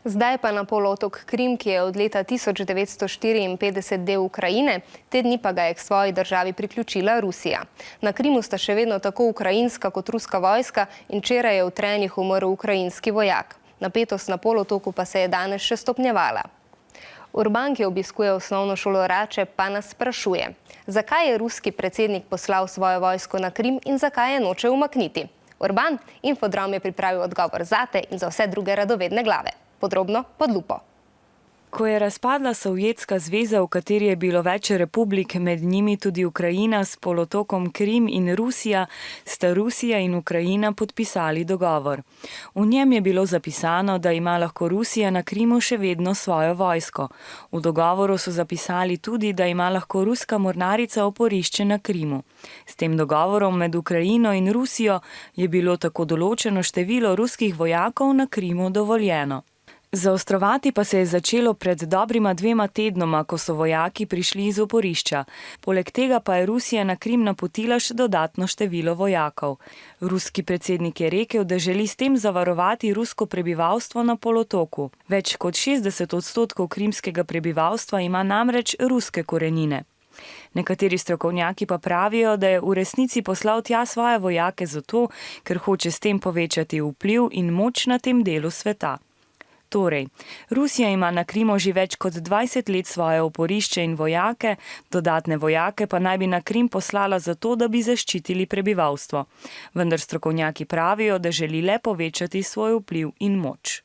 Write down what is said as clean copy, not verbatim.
Zdaj pa na polotok Krim, ki je od leta 1954 del Ukrajine, te dni pa ga je k svoji državi priključila Rusija. Na Krimu sta še vedno tako ukrajinska kot ruska vojska in včeraj je v trenjih umrl ukrajinski vojak. Napetost na polotoku pa se je danes še stopnjevala. Urban, ki obiskuje osnovno šolo Rače, pa nas sprašuje, zakaj je ruski predsednik poslal svojo vojsko na Krim in zakaj je noče umakniti. Urban, Infodrom je pripravil odgovor zate in za vse druge radovedne glave. Podrobno pod lupo. Ko je razpadla Sovjetska zveza, v kateri je bilo več republik, med njimi tudi Ukrajina s polotokom Krim in Rusija, sta Rusija in Ukrajina podpisali dogovor. V njem je bilo zapisano, da ima lahko Rusija na Krimu še vedno svojo vojsko. V dogovoru so zapisali tudi, da ima lahko ruska mornarica oporišče na Krimu. S tem dogovorom med Ukrajino in Rusijo je bilo tako določeno število ruskih vojakov na Krimu dovoljeno. Zaostrovati pa se je začelo pred dobrima 2 tednoma, ko so vojaki prišli iz oporišča. Poleg tega pa je Rusija na Krim napotila še dodatno število vojakov. Ruski predsednik je rekel, da želi s tem zavarovati rusko prebivalstvo na polotoku. Več kot 60% krimskega prebivalstva ima namreč ruske korenine. Nekateri strokovnjaki pa pravijo, da je v resnici poslal tja svoje vojake zato, ker hoče s tem povečati vpliv in moč na tem delu sveta. Torej, Rusija ima na Krimu že več kot 20 let svoje oporišče in vojake, dodatne vojake pa naj bi na Krim poslala zato, da bi zaščitili prebivalstvo. Vendar strokovnjaki pravijo, da želi le povečati svoj vpliv in moč.